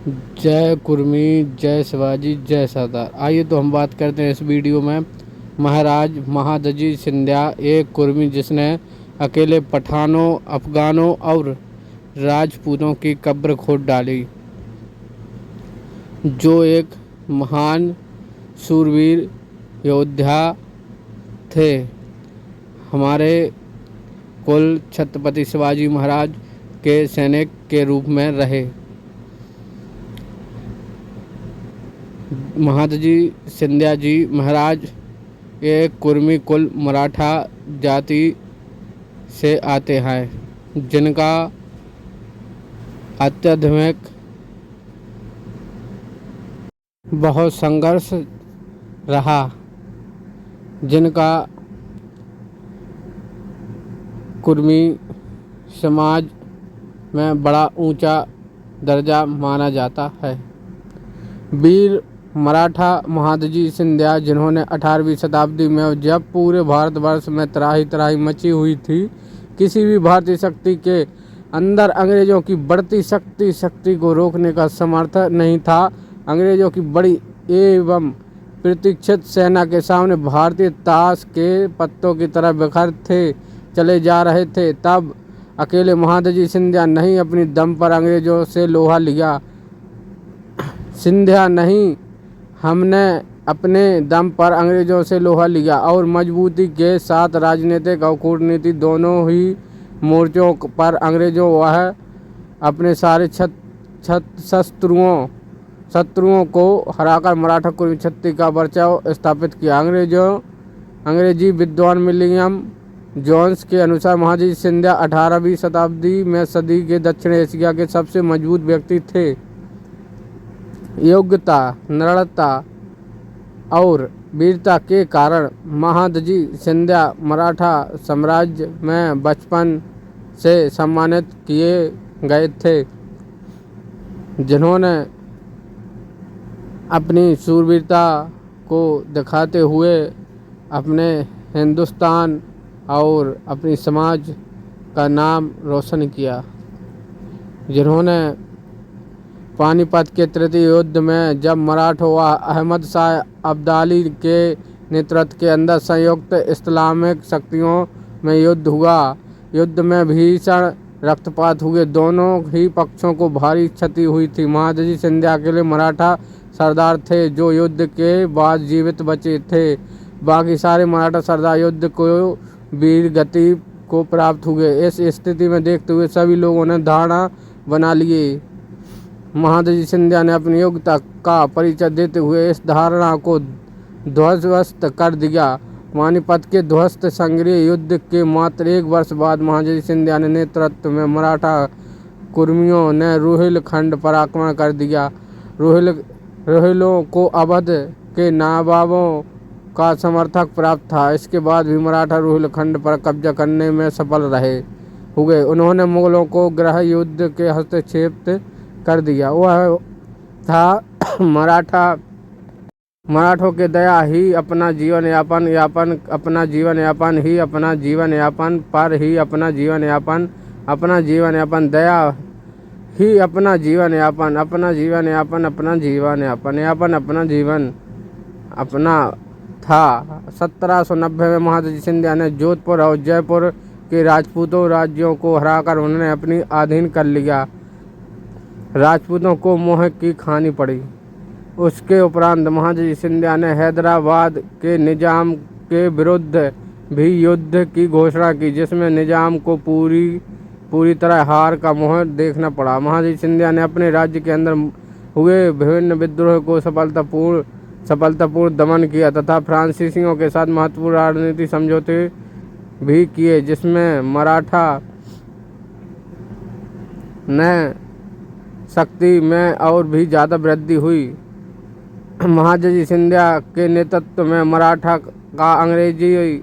जय कुर्मी, जय शिवाजी, जय सरदार। आइए तो हम बात करते हैं इस वीडियो में महाराज महादजी सिंधिया, एक कुर्मी जिसने अकेले पठानों, अफगानों और राजपूतों की कब्र खोद डाली, जो एक महान शूरवीर योद्धा थे। हमारे कुल छत्रपति शिवाजी महाराज के सैनिक के रूप में रहे। महादजी सिंधिया जी महाराज एक कुर्मी कुल मराठा जाति से आते हैं, जिनका अत्याधुनिक बहुत संघर्ष रहा, जिनका कुर्मी समाज में बड़ा ऊंचा दर्जा माना जाता है। वीर मराठा महादजी सिंधिया, जिन्होंने 18वीं शताब्दी में, जब पूरे भारतवर्ष में त्राही त्राही मची हुई थी, किसी भी भारतीय शक्ति के अंदर अंग्रेजों की बढ़ती शक्ति को रोकने का समर्थ नहीं था। अंग्रेजों की बड़ी एवं प्रतीक्षित सेना के सामने भारतीय ताश के पत्तों की तरह बिखरते चले जा रहे थे। तब अकेले महादजी सिंधिया नहीं अपनी दम पर अंग्रेजों से लोहा लिया। सिंधिया नहीं, हमने अपने दम पर अंग्रेजों से लोहा लिया और मजबूती के साथ राजनीतिक और कूटनीति दोनों ही मोर्चों पर अंग्रेजों वह अपने सारे शत्रुओं को हराकर मराठा कुर्मी छत्ती का बचाव स्थापित किया। अंग्रेजी विद्वान विलियम जोन्स के अनुसार महादजी सिंधिया 18वीं शताब्दी में सदी के दक्षिण एशिया के सबसे मजबूत व्यक्ति थे। योग्यता, नम्रता और वीरता के कारण महादजी सिंधिया मराठा साम्राज्य में बचपन से सम्मानित किए गए थे, जिन्होंने अपनी शूरवीरता को दिखाते हुए अपने हिंदुस्तान और अपनी समाज का नाम रोशन किया। जिन्होंने पानीपत के तृतीय युद्ध में, जब मराठों व अहमद शाह अब्दाली के नेतृत्व के अंदर संयुक्त इस्लामिक शक्तियों में युद्ध हुआ, युद्ध में भीषण रक्तपात हुए, दोनों ही पक्षों को भारी क्षति हुई थी। महादजी सिंधिया अकेले मराठा सरदार थे जो युद्ध के बाद जीवित बचे थे। बाकी सारे मराठा सरदार युद्ध को वीर गति को प्राप्त हुए। इस स्थिति में देखते हुए सभी लोगों ने धारणा बना लिए। महादजी सिंधिया ने अपनी योग्यता का परिचय देते हुए इस धारणा को ध्वस्त कर दिया। पानीपत के ध्वस्त संग्रह युद्ध के मात्र 1 वर्ष बाद महादजी सिंधिया के नेतृत्व में मराठा कुर्मियों ने रोहिलखंड पर आक्रमण कर दिया। रोहिलों को अवध के नवाबों का समर्थक प्राप्त था। इसके बाद भी मराठा रोहिलखंड पर कब्जा करने में सफल हुए। उन्होंने मुगलों को गृह युद्ध के हस्तक्षेप कर दिया। वह था मराठों के दया ही अपना जीवन यापन दया ही अपना जीवन अपना था। 1790 में महादजी सिंधिया ने जोधपुर और जयपुर के राजपूतों राज्यों को हराकर उन्होंने अपनी अधीन कर लिया। राजपूतों को मोह की खानी पड़ी। उसके उपरांत महादजी सिंधिया ने हैदराबाद के निजाम के विरुद्ध भी युद्ध की घोषणा की, जिसमें निजाम को पूरी तरह हार का मुंह देखना पड़ा। महादजी सिंधिया ने अपने राज्य के अंदर हुए विभिन्न विद्रोह को सफलतापूर्ण दमन किया तथा फ्रांसीसियों के साथ महत्वपूर्ण राजनीतिक समझौते भी किए, जिसमें मराठा ने शक्ति में और भी ज़्यादा वृद्धि हुई। महादजी सिंधिया के नेतृत्व में मराठा का अंग्रेजी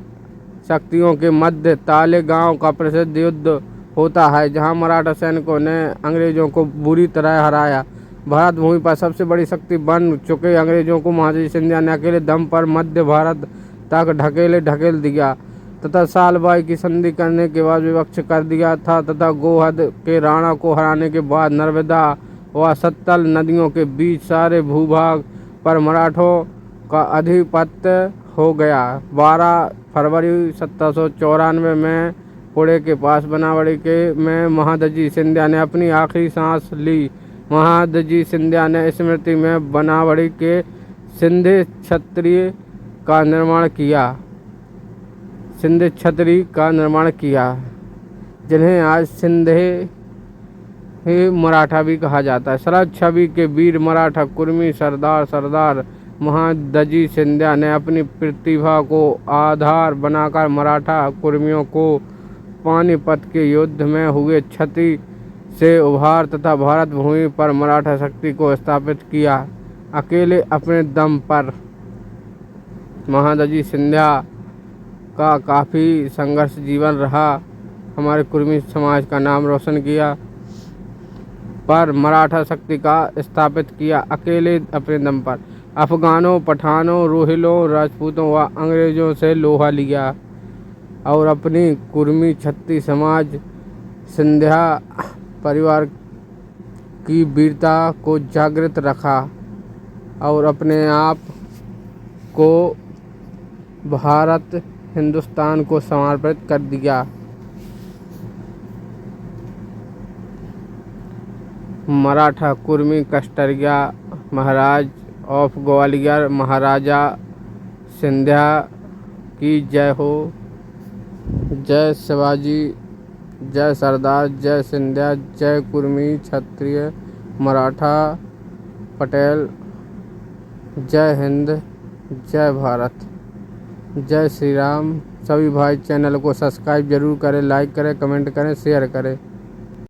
शक्तियों के मध्य तालेगांव का प्रसिद्ध युद्ध होता है, जहां मराठा सैनिकों ने अंग्रेजों को बुरी तरह हराया। भारत भूमि पर सबसे बड़ी शक्ति बन चुके अंग्रेजों को महादजी सिंधिया ने अकेले दम पर मध्य भारत तक ढकेल दिया तथा सालबाई की संधि करने के बाद विवश कर दिया था तथा गोहद के राणा को हराने के बाद नर्मदा व सत्तल नदियों के बीच सारे भूभाग पर मराठों का आधिपत्य हो गया। 12 फरवरी 1794 में पुणे के पास बनावड़ी के में महादजी सिंधिया ने अपनी आखिरी सांस ली। महादजी सिंधिया ने स्मृति में बनावड़ी के सिंधे छत्री का निर्माण किया। सिंधे छतरी का निर्माण किया, जिन्हें आज सिंधे मराठा भी कहा जाता है। शरद छवि के वीर मराठा कुर्मी सरदार महादजी सिंधिया ने अपनी प्रतिभा को आधार बनाकर मराठा कुर्मियों को पानीपत के युद्ध में हुए क्षति से उभार तथा भारत भूमि पर मराठा शक्ति को स्थापित किया। अकेले अपने दम पर महादजी सिंधिया का काफ़ी संघर्ष जीवन रहा। हमारे कुर्मी समाज का नाम रोशन किया, पर मराठा शक्ति का स्थापित किया अकेले अपने दम पर। अफगानों, पठानों, रोहिलों, राजपूतों व अंग्रेज़ों से लोहा लिया और अपनी कुर्मी छत्ती समाज सिंधिया परिवार की वीरता को जागृत रखा और अपने आप को भारत हिंदुस्तान को समर्पित कर दिया। मराठा कुर्मी कष्टरिया महाराज ऑफ ग्वालियर महाराजा सिंधिया की जय हो। जय शिवाजी, जय सरदार, जय सिंधिया, जय कुर्मी, क्षत्रिय, मराठा, पटेल। जय हिंद, जय भारत, जय श्री राम। सभी भाई चैनल को सब्सक्राइब जरूर करें, लाइक करें, कमेंट करें, शेयर करें।